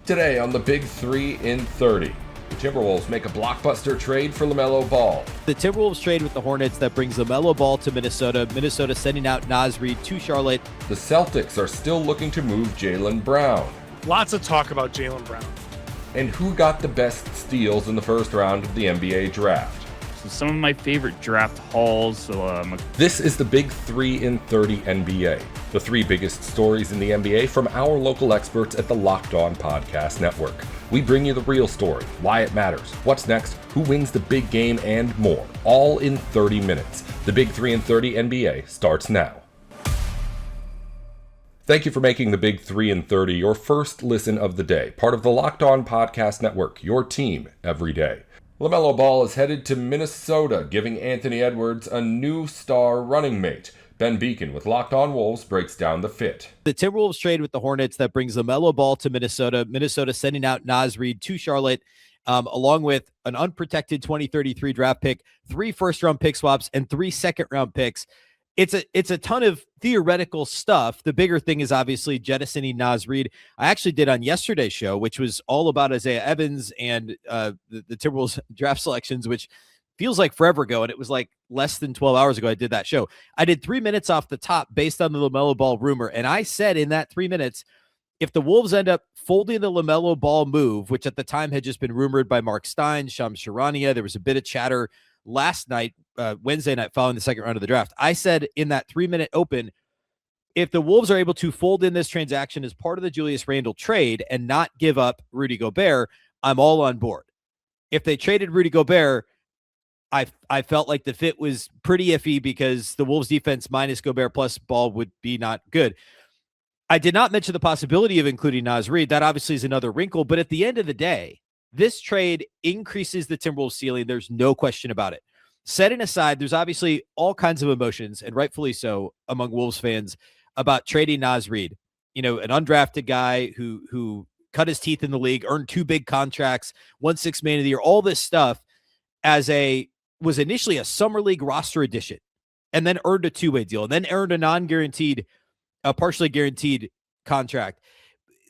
Today on the Big 3 in 30, the Timberwolves make a blockbuster trade for LaMelo Ball. The Timberwolves trade with the Hornets that brings LaMelo Ball to Minnesota. Minnesota sending out Naz Reid to Charlotte. The Celtics are still looking to move Jaylen Brown. Lots of talk about Jaylen Brown. And who got the best steals in the first round of the NBA draft? So some of my favorite draft hauls. This is the Big 3 in 30 NBA. The three biggest stories in the NBA from our local experts at the Locked On Podcast Network. We bring you the real story, why it matters, what's next, who wins the big game, and more. All in 30 minutes. The Big 3 in 30 NBA starts now. Thank you for making the Big 3 in 30 your first listen of the day. Part of the Locked On Podcast Network, your team every day. LaMelo Ball is headed to Minnesota, giving Anthony Edwards a new star running mate. Ben Beacon with Locked On Wolves breaks down the fit. The Timberwolves trade with the Hornets that brings LaMelo Ball to Minnesota. Minnesota sending out Naz Reid to Charlotte, along with an unprotected 2033 draft pick, 3 first-round pick swaps, and 3 second-round picks. It's a ton of theoretical stuff. The bigger thing is obviously jettisoning Naz Reid. I actually did on yesterday's show, which was all about Isaiah Evans and the Timberwolves draft selections, which feels like forever ago, and it was like less than 12 hours ago I did that show. I did 3 minutes off the top based on the LaMelo Ball rumor, and I said in that 3 minutes, if the Wolves end up folding the LaMelo Ball move, which at the time had just been rumored by Mark Stein, Shams Charania, there was a bit of chatter last night, Wednesday night following the second round of the draft. I said in that 3-minute open, if the Wolves are able to fold in this transaction as part of the Julius Randle trade and not give up Rudy Gobert, I'm all on board. If they traded Rudy Gobert, I felt like the fit was pretty iffy because the Wolves defense minus Gobert plus Ball would be not good. I did not mention the possibility of including Naz Reid. That obviously is another wrinkle, but at the end of the day, this trade increases the Timberwolves ceiling. There's no question about it. Setting aside, there's obviously all kinds of emotions, and rightfully so, among Wolves fans about trading Naz Reid. You know, an undrafted guy who cut his teeth in the league, earned 2 big contracts, won 6 Man of the Year, all this stuff was initially a summer league roster addition, and then earned a 2-way deal, and then earned a non-guaranteed, partially guaranteed contract.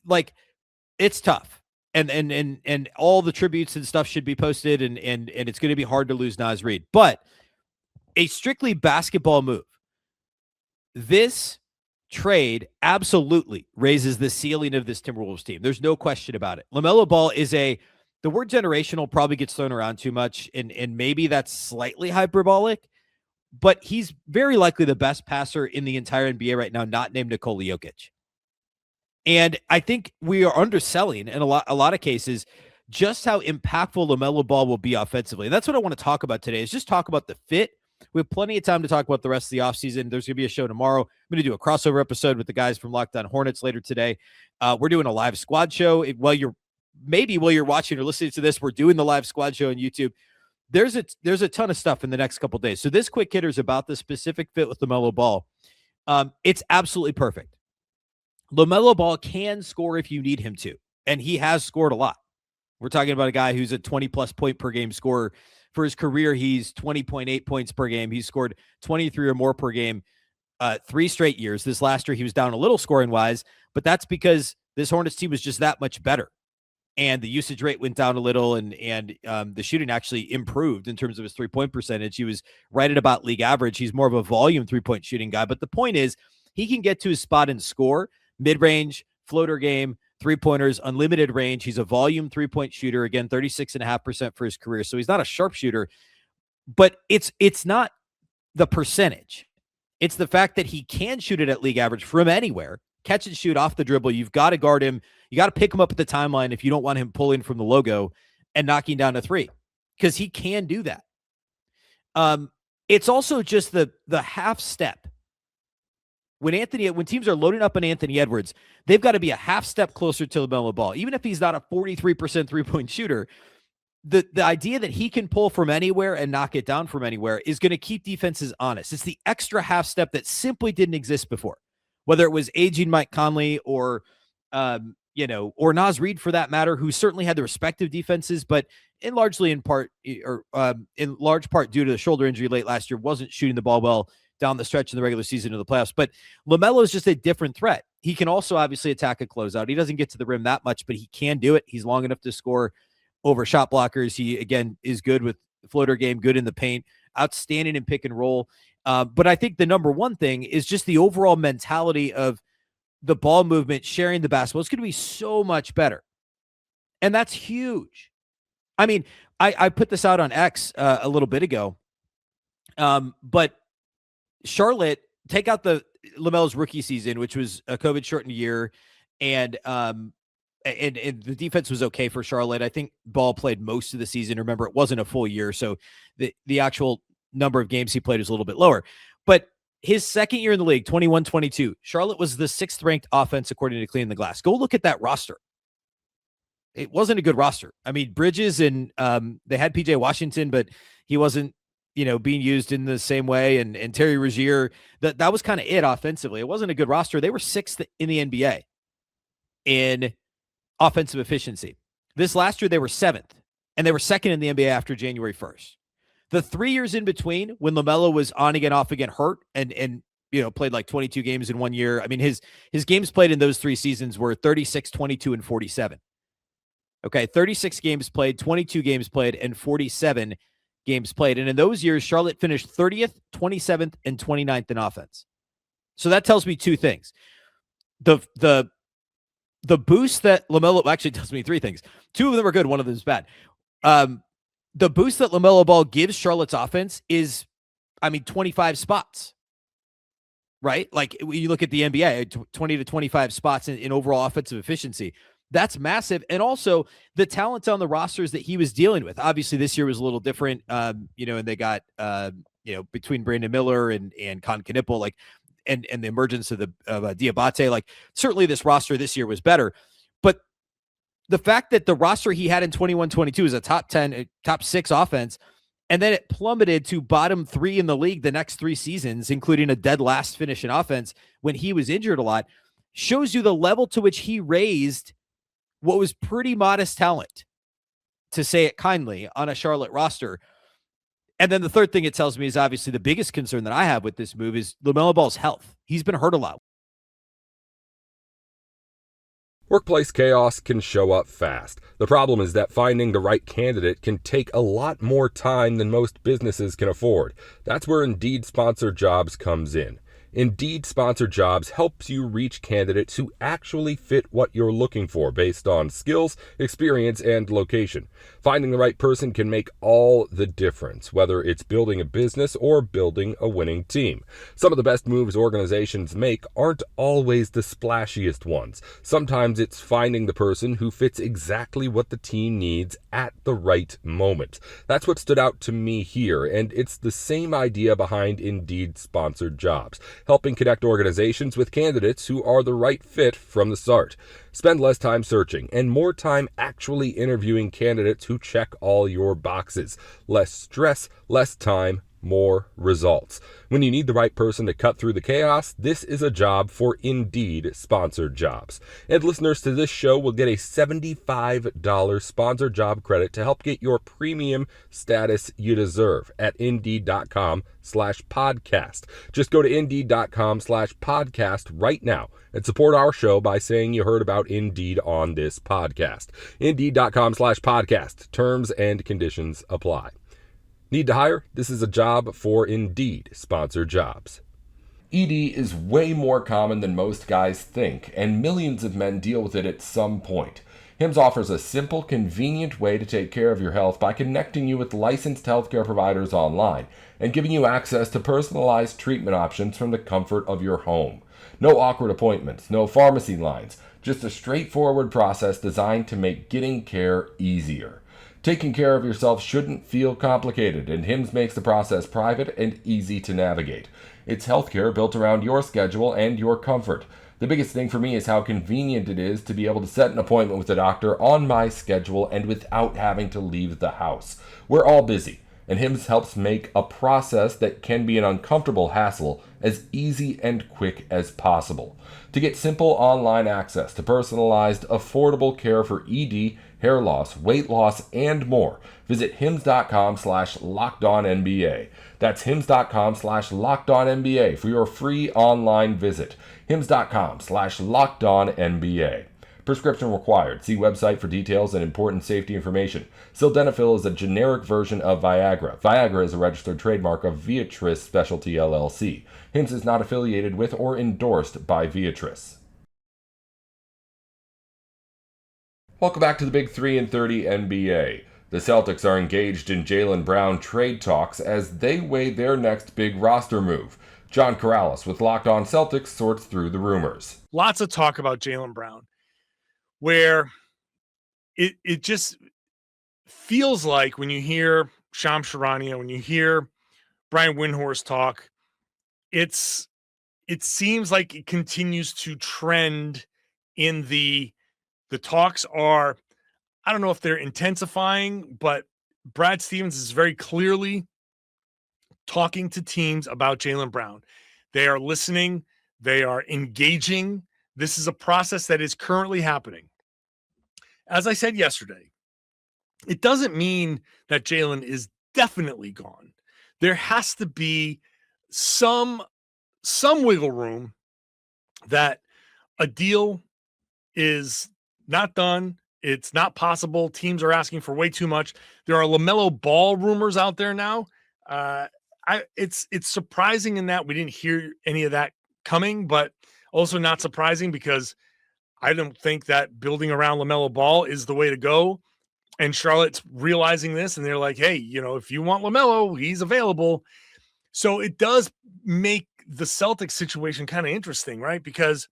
Like, it's tough. And all the tributes and stuff should be posted, and it's going to be hard to lose Naz Reid. But a strictly basketball move, this trade absolutely raises the ceiling of this Timberwolves team. There's no question about it. LaMelo Ball is the word generational probably gets thrown around too much, and maybe that's slightly hyperbolic, but he's very likely the best passer in the entire NBA right now, not named Nikola Jokic. And I think we are underselling in a lot of cases just how impactful LaMelo Ball will be offensively. And that's what I want to talk about today, is just talk about the fit. We have plenty of time to talk about the rest of the offseason. There's going to be a show tomorrow. I'm going to do a crossover episode with the guys from Locked On Hornets later today. We're doing a live squad show. While you're watching or listening to this, we're doing the live squad show on YouTube. There's a ton of stuff in the next couple of days. So this quick hitter is about the specific fit with LaMelo Ball. It's absolutely perfect. LaMelo Ball can score if you need him to, and he has scored a lot. We're talking about a guy who's a 20-plus point per game scorer. For his career, he's 20.8 points per game. He's scored 23 or more per game 3 straight years. This last year, he was down a little scoring-wise, but that's because this Hornets team was just that much better. And the usage rate went down a little, and the shooting actually improved in terms of his three-point percentage. He was right at about league average. He's more of a volume three-point shooting guy. But the point is, he can get to his spot and score. Mid-range, floater game, three-pointers, unlimited range. He's a volume three-point shooter. Again, 36.5% for his career. So he's not a sharpshooter, but it's not the percentage. It's the fact that he can shoot it at league average from anywhere, catch and shoot off the dribble. You've got to guard him. You got to pick him up at the timeline if you don't want him pulling from the logo and knocking down a 3, because he can do that. It's also just the half step. When teams are loading up on Anthony Edwards, they've got to be a half step closer to LaMelo Ball. Even if he's not a 43% three-point shooter, the idea that he can pull from anywhere and knock it down from anywhere is going to keep defenses honest. It's the extra half step that simply didn't exist before, whether it was aging Mike Conley or Naz Reid for that matter, who certainly had the respective defenses, but in large part due to the shoulder injury late last year, wasn't shooting the ball well down the stretch in the regular season of the playoffs. But LaMelo is just a different threat. He can also obviously attack a closeout. He doesn't get to the rim that much, but he can do it. He's long enough to score over shot blockers. He, again, is good with floater game, good in the paint, outstanding in pick and roll. But I think the number one thing is just the overall mentality of the ball movement, sharing the basketball. It's going to be so much better. And that's huge. I mean, I put this out on X a little bit ago. But Charlotte, take out the LaMelo's rookie season, which was a COVID shortened year. And the defense was okay for Charlotte. I think Ball played most of the season. Remember, it wasn't a full year. So the actual number of games he played is a little bit lower. But his second year in the league, 21-22, Charlotte was the 6th ranked offense according to Clean the Glass. Go look at that roster. It wasn't a good roster. I mean, Bridges and they had PJ Washington, but he wasn't, being used in the same way. And Terry Rozier, that was kind of it offensively. It wasn't a good roster. They were 6th in the NBA in offensive efficiency. This last year, they were 7th, and they were 2nd in the NBA after January 1st. The 3 years in between, when LaMelo was on again, off again, hurt, and played like 22 games in 1 year. I mean, his games played in those 3 seasons were 36, 22, and 47. Okay, 36 games played, 22 games played, and 47 games played. And in those years, Charlotte finished 30th, 27th, and 29th in offense. So that tells me 2 things. The boost that LaMelo actually tells me 3 things. 2 of them are good. 1 of them is bad. The boost that LaMelo Ball gives Charlotte's offense is, 25 spots, right? Like when you look at the NBA, 20 to 25 spots in overall offensive efficiency. That's massive. And also the talent on the rosters that he was dealing with. Obviously this year was a little different, and they got, between Brandon Miller and Con Knipple, and the emergence of Diabate, certainly this roster this year was better. But the fact that the roster he had in 21-22 is a top 10, top 6 offense, and then it plummeted to bottom 3 in the league the next 3 seasons, including a dead last finish in offense when he was injured a lot, shows you the level to which he raised what was pretty modest talent, to say it kindly, on a Charlotte roster. And then the third thing it tells me is obviously the biggest concern that I have with this move is LaMelo Ball's health. He's been hurt a lot. Workplace chaos can show up fast. The problem is that finding the right candidate can take a lot more time than most businesses can afford. That's where Indeed Sponsored Jobs comes in. Indeed Sponsored Jobs helps you reach candidates who actually fit what you're looking for based on skills, experience, and location. Finding the right person can make all the difference, whether it's building a business or building a winning team. Some of the best moves organizations make aren't always the splashiest ones. Sometimes it's finding the person who fits exactly what the team needs at the right moment. That's what stood out to me here, and it's the same idea behind Indeed Sponsored Jobs, helping connect organizations with candidates who are the right fit from the start. Spend less time searching and more time actually interviewing candidates who check all your boxes. Less stress, less time, more results. When you need the right person to cut through the chaos, this is a job for Indeed Sponsored Jobs. And listeners to this show will get a $75 sponsored job credit to help get your premium status you deserve at Indeed.com/podcast. Just go to Indeed.com/podcast right now and support our show by saying you heard about Indeed on this podcast. Indeed.com/podcast. Terms and conditions apply. Need to hire? This is a job for Indeed Sponsored Jobs. ED is way more common than most guys think, and millions of men deal with it at some point. HIMSS offers a simple, convenient way to take care of your health by connecting you with licensed healthcare providers online and giving you access to personalized treatment options from the comfort of your home. No awkward appointments, no pharmacy lines, just a straightforward process designed to make getting care easier. Taking care of yourself shouldn't feel complicated, and HIMSS makes the process private and easy to navigate. It's healthcare built around your schedule and your comfort. The biggest thing for me is how convenient it is to be able to set an appointment with a doctor on my schedule and without having to leave the house. We're all busy. and Hims helps make a process that can be an uncomfortable hassle as easy and quick as possible. To get simple online access to personalized, affordable care for ED, hair loss, weight loss, and more, visit hims.com/lockedonnba. That's hims.com/lockedonnba for your free online visit. hims.com/lockedonnba. Prescription required. See website for details and important safety information. Sildenafil is a generic version of Viagra. Viagra is a registered trademark of Viatris Specialty LLC. Hims is not affiliated with or endorsed by Viatris. Welcome back to the Big 3 in 30 NBA. The Celtics are engaged in Jaylen Brown trade talks as they weigh their next big roster move. John Corrales with Locked On Celtics sorts through the rumors. Lots of talk about Jaylen Brown, where it just feels like when you hear Shams Charania, when you hear Brian Windhorst talk, it seems like it continues to trend in the talks are, I don't know if they're intensifying, but Brad Stevens is very clearly talking to teams about Jaylen Brown. They are listening. They are engaging. This is a process that is currently happening. As I said yesterday, it doesn't mean that Jaylen is definitely gone. There has to be some wiggle room that a deal is not done. It's not possible. Teams are asking for way too much. There are LaMelo Ball rumors out there now. It's surprising in that we didn't hear any of that coming, but also not surprising because I don't think that building around LaMelo Ball is the way to go. And Charlotte's realizing this, and they're like, hey, if you want LaMelo, he's available. So it does make the Celtics situation kind of interesting, right? Because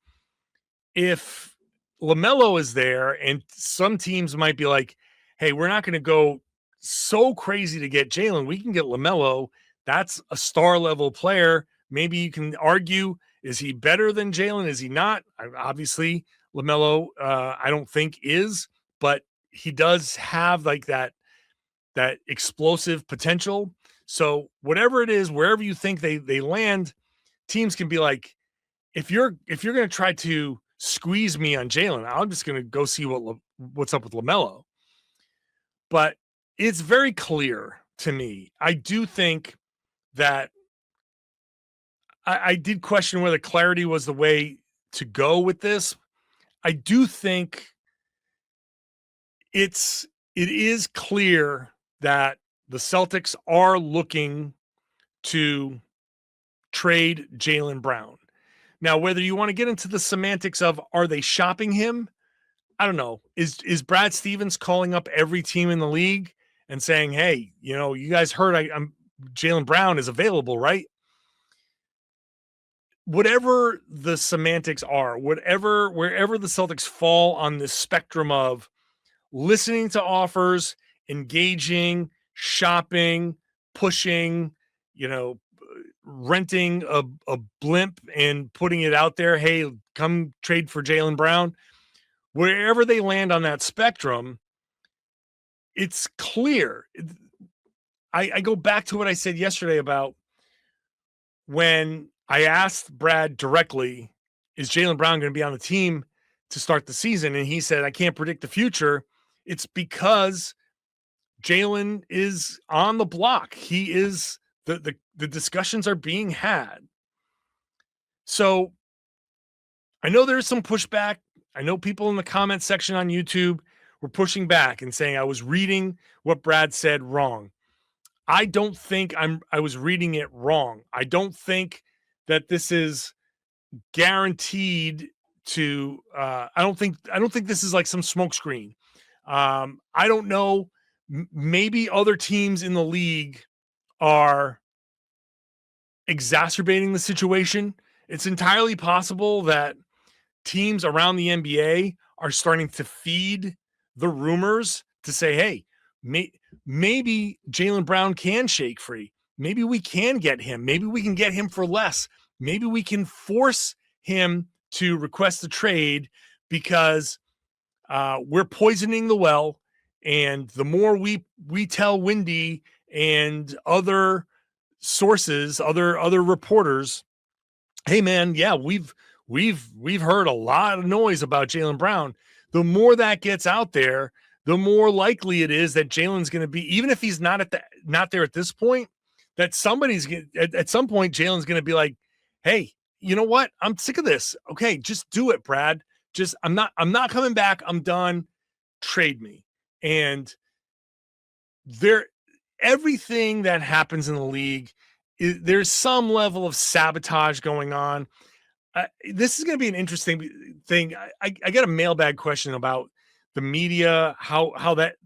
if LaMelo is there and some teams might be like, hey, we're not going to go so crazy to get Jaylen. We can get LaMelo. That's a star level player. Maybe you can argue, is he better than Jaylen? Is he not? Obviously, LaMelo, I don't think is, but he does have like that explosive potential. So whatever it is, wherever you think they land, teams can be like, if you're going to try to squeeze me on Jaylen, I'm just going to go see what's up with LaMelo. But it's very clear to me. I do think that I did question whether clarity was the way to go with this. I do think it is clear that the Celtics are looking to trade Jaylen Brown. Now, whether you want to get into the semantics of are they shopping him, I don't know. Is Brad Stevens calling up every team in the league and saying, hey, you guys heard I'm Jaylen Brown is available, right? Whatever the semantics are, wherever the Celtics fall on this spectrum of listening to offers, engaging, shopping, pushing, renting a blimp and putting it out there, hey, come trade for Jaylen Brown. Wherever they land on that spectrum, it's clear. I go back to what I said yesterday about when I asked Brad directly, is Jaylen Brown going to be on the team to start the season? And he said, I can't predict the future. It's because Jaylen is on the block. He is the discussions are being had. So I know there's some pushback. I know people in the comment section on YouTube were pushing back and saying I was reading what Brad said wrong. I don't think I was reading it wrong. I don't think that this is guaranteed to I don't think this is like some smokescreen. I don't know. Maybe other teams in the league are exacerbating the situation. It's entirely possible that teams around the NBA are starting to feed the rumors to say, hey, maybe Jaylen Brown can shake free. Maybe we can get him. Maybe we can get him for less. Maybe we can force him to request a trade because we're poisoning the well. And the more we tell Windy and other sources, other reporters, hey man, yeah, we've heard a lot of noise about Jaylen Brown. The more that gets out there, the more likely it is that Jaylen's going to be, even if he's not there at this point, that somebody's at some point Jaylen's going to be like, hey, you know what? I'm sick of this. Okay, just do it, Brad. Just I'm not coming back. I'm done. Trade me. And everything that happens in the league, there's some level of sabotage going on. This is going to be an interesting thing. I got a mailbag question about the media, how that,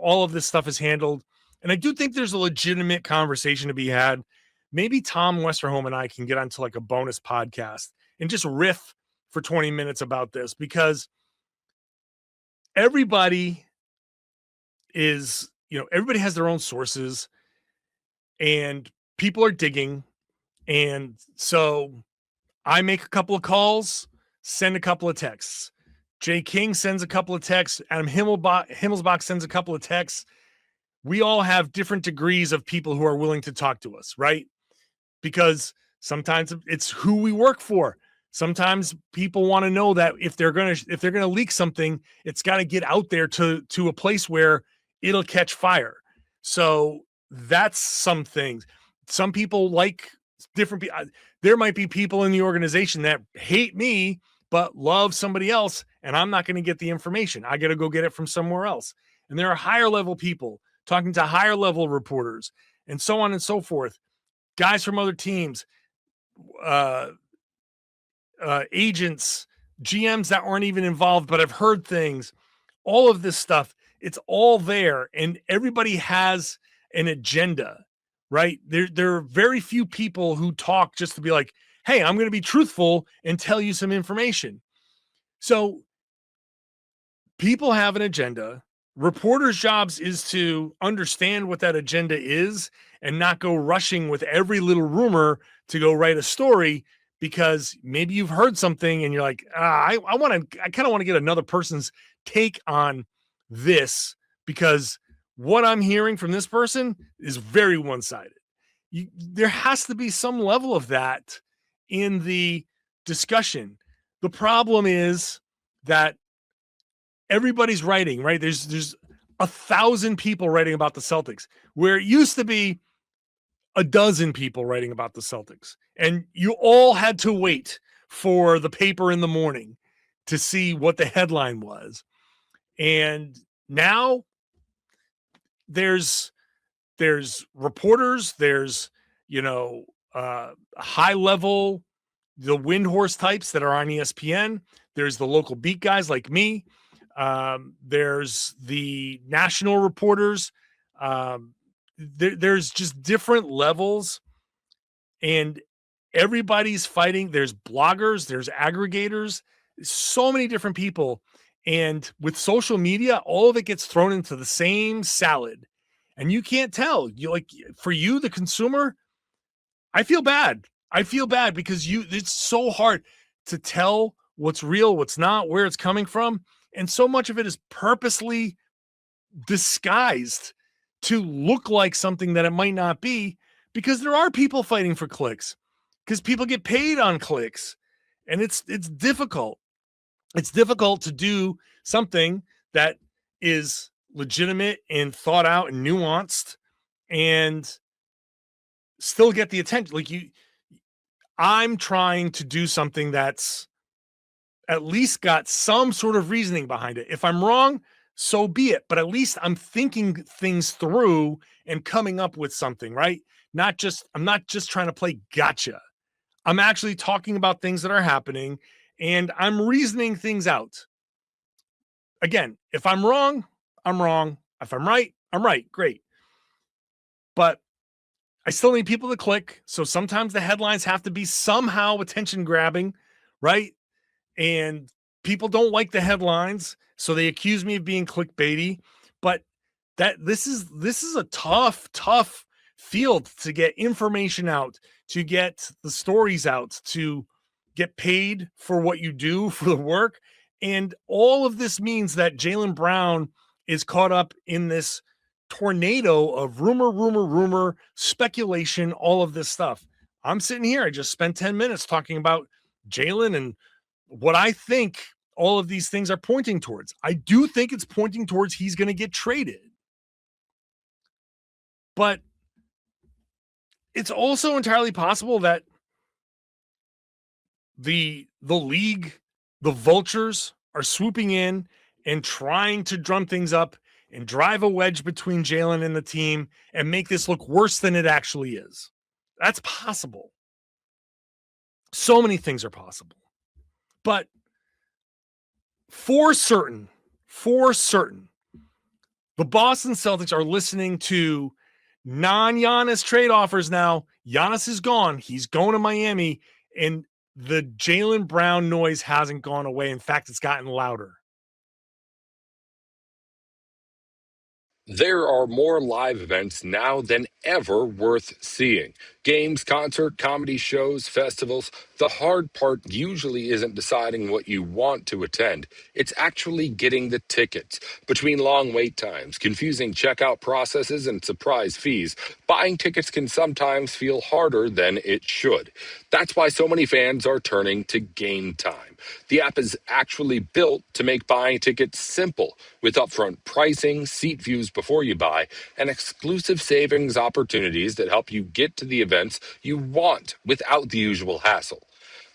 all of this stuff is handled. And I do think there's a legitimate conversation to be had. Maybe Tom Westerholm and I can get onto like a bonus podcast and just riff for 20 minutes about this, because everybody has their own sources and people are digging. And so I make a couple of calls, send a couple of texts. Jay King sends a couple of texts. Adam Himmelsbach sends a couple of texts. We all have different degrees of people who are willing to talk to us, right? Because sometimes it's who we work for. Sometimes people want to know that if they're gonna leak something, it's got to get out there to a place where it'll catch fire. So that's some things. Some people like different people. There might be people in the organization that hate me but love somebody else, and I'm not going to get the information. I got to go get it from somewhere else. And there are higher level people talking to higher level reporters and so on and so forth. Guys from other teams, agents, GMs that aren't even involved but have heard things. All of this stuff, it's all there, and everybody has an agenda, right? There are very few people who talk just to be like, hey, I'm going to be truthful and tell you some information. So people have an agenda. Reporters' jobs is to understand what that agenda is and not go rushing with every little rumor to go write a story, because maybe you've heard something and you're like, I kind of want to get another person's take on this, because what I'm hearing from this person is very one-sided. There has to be some level of that in the discussion. The problem is that everybody's writing, right? There's 1,000 people writing about the Celtics, where it used to be a dozen people writing about the Celtics, and you all had to wait for the paper in the morning to see what the headline was. And now there's reporters, there's high level, the Windhorse types that are on ESPN. There's the local beat guys like me. There's the national reporters. There's just different levels, and everybody's fighting. There's bloggers, there's aggregators, so many different people. And with social media, all of it gets thrown into the same salad, and you can't tell. For you, the consumer, I feel bad. Because it's so hard to tell what's real, what's not, where it's coming from. And so much of it is purposely disguised to look like something that it might not be, because there are people fighting for clicks, because people get paid on clicks, and it's difficult. It's difficult to do something that is legitimate and thought out and nuanced and still get the attention. I'm trying to do something that's at least got some sort of reasoning behind it. If I'm wrong, so be it. But at least I'm thinking things through and coming up with something, right? I'm not just trying to play gotcha. I'm actually talking about things that are happening, and I'm reasoning things out. Again, if I'm wrong, I'm wrong. If I'm right, I'm right. Great. But I still need people to click. So sometimes the headlines have to be somehow attention grabbing, right? And people don't like the headlines, so they accuse me of being clickbaity. But this is a tough field to get information out, to get the stories out, to get paid for what you do, for the work. And all of this means that Jaylen Brown is caught up in this tornado of rumor, speculation, all of this stuff. I'm sitting here. I just spent 10 minutes talking about Jaylen and what I think all of these things are pointing towards. I do think it's pointing towards he's going to get traded. But it's also entirely possible that the league, the vultures are swooping in and trying to drum things up and drive a wedge between Jaylen and the team and make this look worse than it actually is. That's possible. So many things are possible. But for certain, the Boston Celtics are listening to non-Giannis trade offers now. Giannis is gone. He's going to Miami, and the Jaylen Brown noise hasn't gone away. In fact, it's gotten louder. There are more live events now than ever worth seeing. Games, concert, comedy shows, festivals. The hard part usually isn't deciding what you want to attend. It's actually getting the tickets. Between long wait times, confusing checkout processes, and surprise fees, buying tickets can sometimes feel harder than it should. That's why so many fans are turning to Gametime. The app is actually built to make buying tickets simple, with upfront pricing, seat views before you buy, and exclusive savings opportunities that help you get to the events you want without the usual hassle.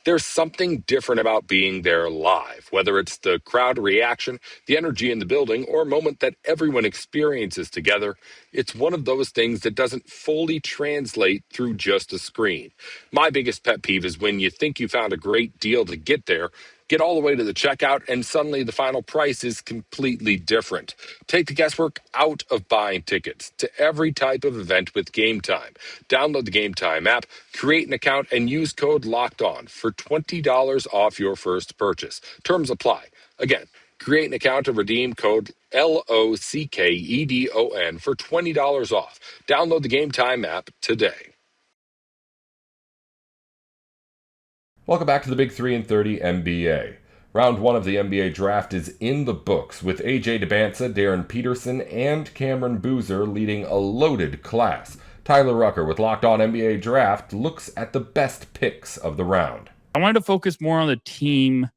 There's something different about being there live, whether it's the crowd reaction, the energy in the building, or a moment that everyone experiences together. It's one of those things that doesn't fully translate through just a screen. My biggest pet peeve is when you think you found a great deal to get there, get all the way to the checkout, and suddenly the final price is completely different. Take the guesswork out of buying tickets to every type of event with Gametime. Download the Gametime app, create an account, and use code LOCKEDON for $20 off your first purchase. Terms apply. Again, create an account and redeem code LOCKEDON for $20 off. Download the Gametime app today. Welcome back to the Big 3 and 30 NBA. Round 1 of the NBA draft is in the books, with AJ Debantza, Darren Peterson, and Cameron Boozer leading a loaded class. Tyler Rucker with Locked On NBA Draft looks at the best picks of the round. I wanted to focus more on the team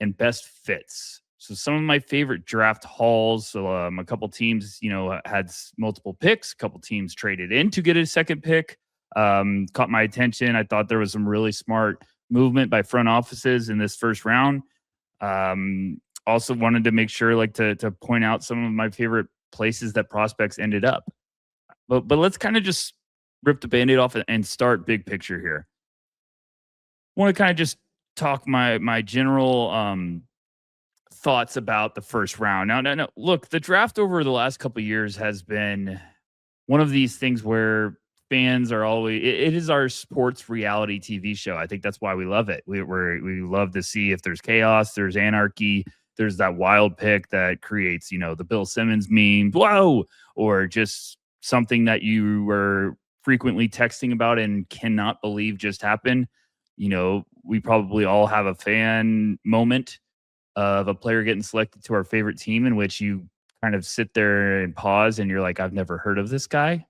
and best fits. So some of my favorite draft hauls, so a couple teams, had multiple picks. A couple teams traded in to get a second pick. Caught my attention. I thought there was some really smart movement by front offices in this first round. Also wanted to make sure to point out some of my favorite places that prospects ended up. But let's kind of just rip the Band-Aid off and start big picture here. I want to kind of just talk my general thoughts about the first round. Now, look, the draft over the last couple of years has been one of these things where fans are always, it is our sports reality TV show. I think that's why we love it. We love to see if there's chaos, there's anarchy, there's that wild pick that creates, the Bill Simmons meme, whoa, or just something that you were frequently texting about and cannot believe just happened. We probably all have a fan moment of a player getting selected to our favorite team in which you kind of sit there and pause and you're like, I've never heard of this guy.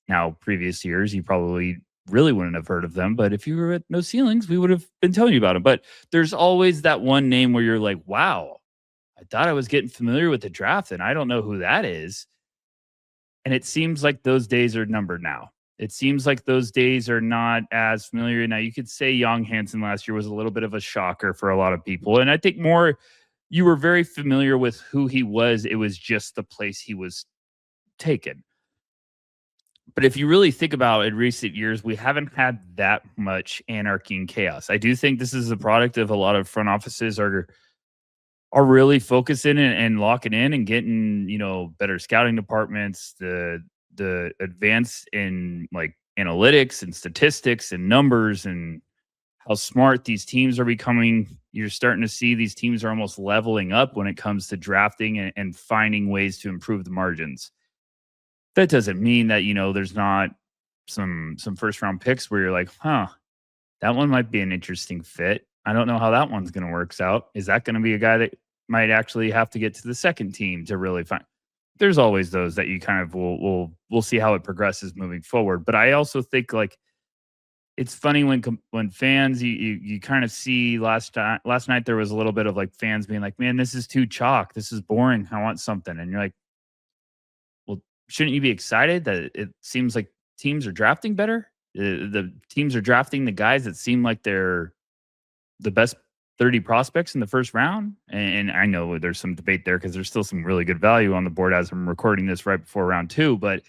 Now, previous years, you probably really wouldn't have heard of them. But if you were at No Ceilings, we would have been telling you about them. But there's always that one name where you're like, wow, I thought I was getting familiar with the draft and I don't know who that is. And it seems like those days are numbered now. It seems like those days are not as familiar. Now, you could say Young Hansen last year was a little bit of a shocker for a lot of people. And I think more you were very familiar with who he was. It was just the place he was taken. But if you really think about it, in recent years, we haven't had that much anarchy and chaos. I do think this is a product of a lot of front offices are really focusing and locking in and getting, better scouting departments, the advance in analytics and statistics and numbers and how smart these teams are becoming. You're starting to see these teams are almost leveling up when it comes to drafting and finding ways to improve the margins. That doesn't mean that, there's not some first round picks where you're like, that one might be an interesting fit. I don't know how that one's going to work out. Is that going to be a guy that might actually have to get to the second team to really find? there's always those that you kind of we'll see how it progresses moving forward. But I also think like it's funny when fans you kind of see last night there was a little bit of like fans being like, man, this is too chalk. This is boring. I want something. And you're like, well, shouldn't you be excited that it seems like teams are drafting better? The teams are drafting the guys that seem like they're the best 30 prospects in the first round. And I know there's some debate there because there's still some really good value on the board as I'm recording this right before round 2. But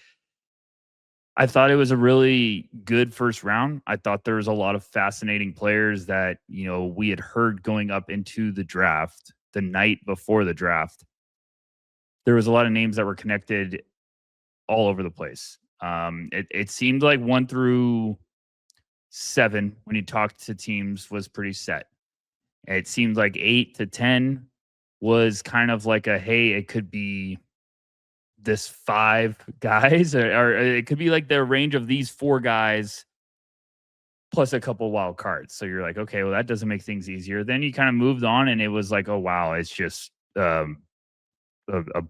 I thought it was a really good first round. I thought there was a lot of fascinating players that, we had heard going up into the draft the night before the draft. There was a lot of names that were connected all over the place. It seemed like 1 through 7, when you talked to teams, was pretty set. It seemed like 8 to 10 was kind of like hey, it could be this 5 guys, or it could be like the range of these 4 guys plus a couple wild cards. So you're like, okay, well, that doesn't make things easier. Then you kind of moved on and it was like, oh, wow, it's just a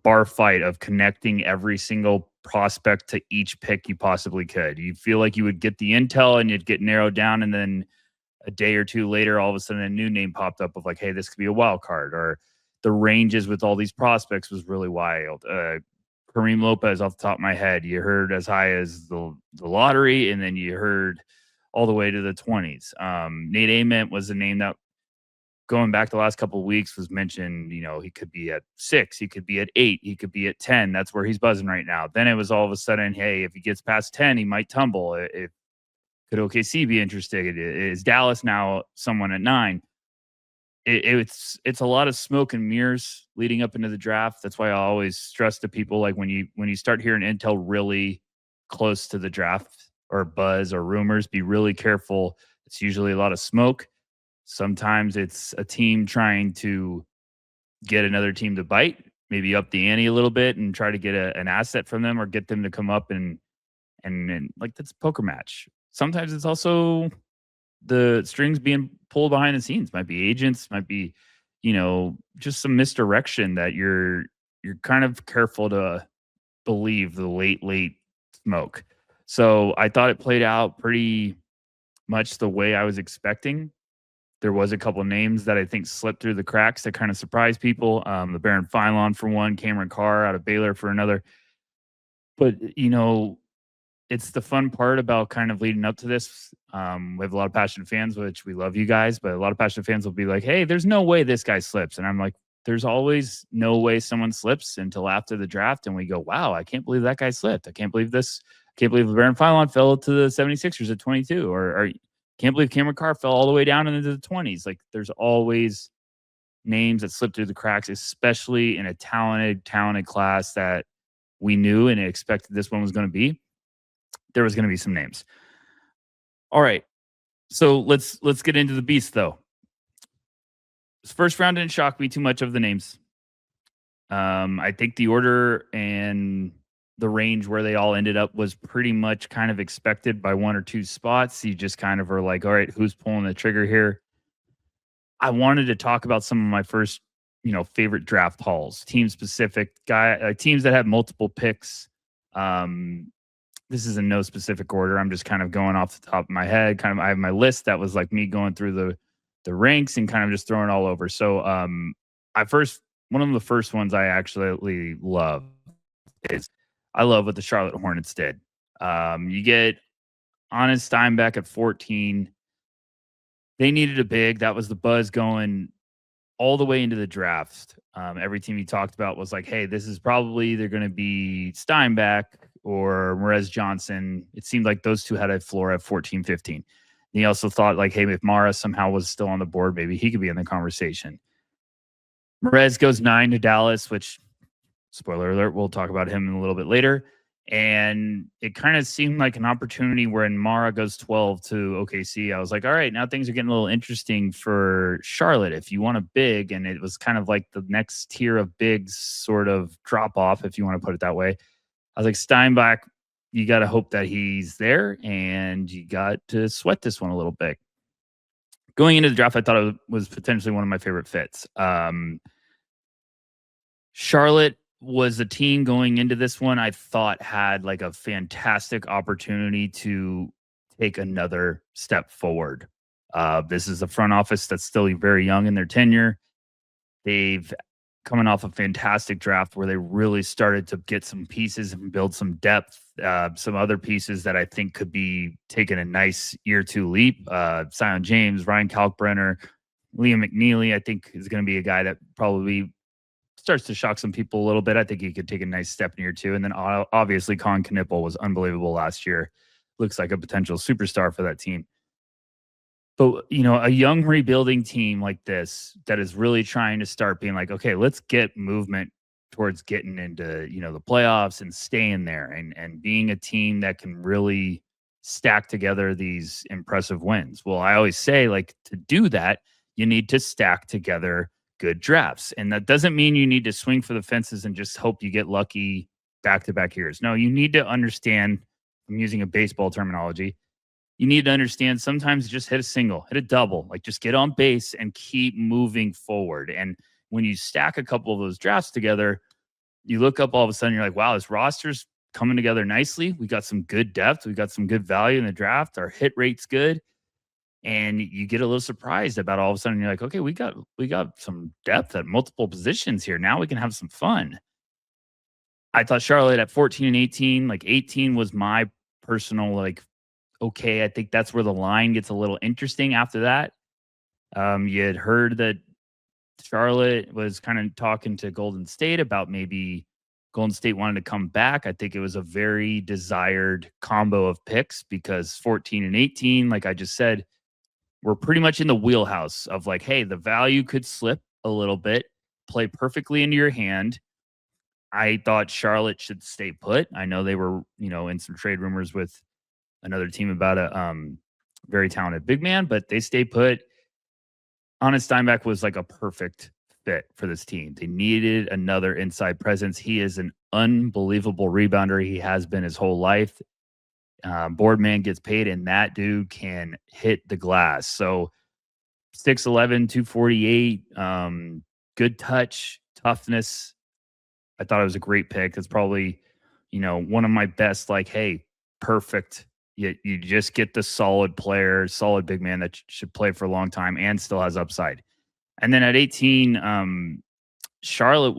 bar fight of connecting every single prospect to each pick you possibly could. You feel like you would get the intel and you'd get narrowed down, and then a day or 2 later, all of a sudden a new name popped up of like, hey, this could be a wild card. Or the ranges with all these prospects was really wild. Kareem Lopez, off the top of my head, you heard as high as the lottery, and then you heard all the way to the 20s. Nate Ament was a name that, going back the last couple of weeks, was mentioned. He could be at 6, he could be at 8, he could be at 10. That's where he's buzzing right now. Then it was all of a sudden, hey, if he gets past 10, he might tumble. Could OKC be interested? Is Dallas now someone at 9? It's a lot of smoke and mirrors leading up into the draft. That's why I always stress to people, like when you start hearing intel really close to the draft, or buzz or rumors, be really careful. It's usually a lot of smoke. Sometimes it's a team trying to get another team to bite, maybe up the ante a little bit and try to get an asset from them, or get them to come up and like, that's a poker match. Sometimes it's also the strings being pulled behind the scenes. Might be agents, might be, just some misdirection that you're kind of careful to believe the late smoke. So I thought it played out pretty much the way I was expecting. There was a couple of names that I think slipped through the cracks that kind of surprised people. The Baron Philon for one, Cameron Carr out of Baylor for another. But, it's the fun part about kind of leading up to this. We have a lot of passionate fans, which we love you guys, but a lot of passionate fans will be like, hey, there's no way this guy slips. And I'm like, there's always no way someone slips until after the draft. And we go, wow, I can't believe that guy slipped. I can't believe this. I can't believe Baron Philon fell to the 76ers at 22, or can't believe Cameron Carr fell all the way down into the 20s. Like, there's always names that slip through the cracks, especially in a talented class that we knew and expected this one was going to be. There was going to be some names. All right. So let's get into the beast, though. This first round didn't shock me too much of the names. I think the order and the range where they all ended up was pretty much kind of expected by 1 or 2 spots. You just kind of are like, all right, who's pulling the trigger here? I wanted to talk about some of my first, favorite draft hauls, team specific teams that have multiple picks. This is in no specific order. I'm just kind of going off the top of my head. I have my list that was like me going through the ranks and kind of just throwing it all over. So one of the first ones I actually love is, I love what the Charlotte Hornets did. You get Anis Steinbeck at 14. They needed a big. That was the buzz going all the way into the draft. Every team you talked about was like, hey, this is probably either going to be Steinbeck or Merez Johnson. It seemed like those two had a floor at 14, 15. And he also thought, like, hey, if Mara somehow was still on the board, maybe he could be in the conversation. Merez goes 9 to Dallas, which, spoiler alert, we'll talk about him a little bit later. And it kind of seemed like an opportunity where Mara goes 12 to OKC. I was like, all right, now things are getting a little interesting for Charlotte. If you want a big, and it was kind of like the next tier of bigs sort of drop off, if you want to put it that way. I was like, Steinbach, you got to hope that he's there, and you got to sweat this one a little bit. Going into the draft, I thought it was potentially one of my favorite fits. Charlotte was a team going into this one I thought had like a fantastic opportunity to take another step forward. This is a front office that's still very young in their tenure. They've coming off a fantastic draft where they really started to get some pieces and build some depth, some other pieces that I think could be taking a nice year two leap. Zion James, Ryan Kalkbrenner, Liam McNeely, I think is going to be a guy that probably starts to shock some people a little bit. I think he could take a nice step in year two. And then obviously Colin Knippel was unbelievable last year. Looks like a potential superstar for that team. But, a young rebuilding team like this that is really trying to start being like, okay, let's get movement towards getting into, the playoffs and staying there and being a team that can really stack together these impressive wins. Well, I always say, like, to do that, you need to stack together good drafts. And that doesn't mean you need to swing for the fences and just hope you get lucky back-to-back years. No, you need to understand, I'm using a baseball terminology, you need to understand sometimes just hit a single, hit a double, like just get on base and keep moving forward. And when you stack a couple of those drafts together, you look up all of a sudden, you're like, wow, this roster's coming together nicely. We got some good depth. We got some good value in the draft. Our hit rate's good. And you get a little surprised about all of a sudden, you're like, okay, we got some depth at multiple positions here. Now we can have some fun. I thought Charlotte at 14 and 18, like 18 was my personal, like, okay, I think that's where the line gets a little interesting after that. You had heard that Charlotte was kind of talking to Golden State about maybe Golden State wanted to come back. I think it was a very desired combo of picks because 14 and 18, like I just said, we're pretty much in the wheelhouse of like, hey, the value could slip a little bit, play perfectly into your hand. I thought Charlotte should stay put. I know they were, in some trade rumors with another team about a very talented big man, but they stay put. Honest Steinbeck was like a perfect fit for this team. They needed another inside presence. He is an unbelievable rebounder. He has been his whole life. Boardman gets paid, and that dude can hit the glass. So 6'11", 248, good touch, toughness. I thought it was a great pick. That's probably, one of my best, like, hey, perfect. You just get the solid player, solid big man that should play for a long time and still has upside. And then at 18, Charlotte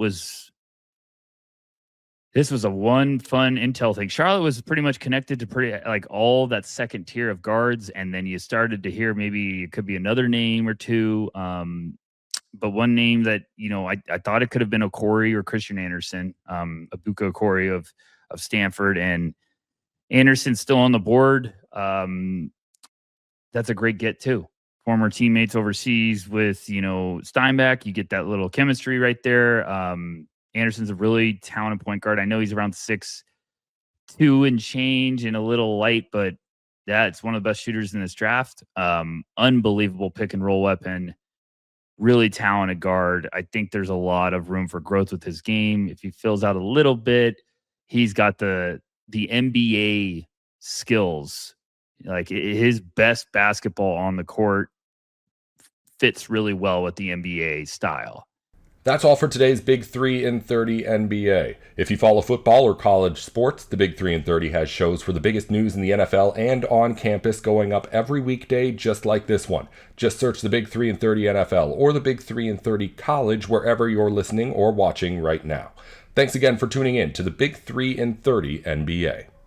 this was a one fun intel thing. Charlotte was pretty much connected to pretty like all that second tier of guards. And then you started to hear maybe it could be another name or two. But one name that, I thought it could have been Okori or Christian Anderson, Abuka Okori of Stanford, and Anderson's still on the board. That's a great get too. Former teammates overseas with, Steinbeck. You get that little chemistry right there. Anderson's a really talented point guard. I know he's around 6'2" and change and a little light, but that's one of the best shooters in this draft. Unbelievable pick and roll weapon. Really talented guard. I think there's a lot of room for growth with his game. If he fills out a little bit, he's got the NBA skills. Like his best basketball on the court fits really well with the NBA style. That's all for today's Big 3 in 30 NBA. If you follow football or college sports, the Big 3 in 30 has shows for the biggest news in the NFL and on campus going up every weekday just like this one. Just search the Big 3 in 30 NFL or the Big 3 in 30 College wherever you're listening or watching right now. Thanks again for tuning in to the Big 3 in 30 NBA.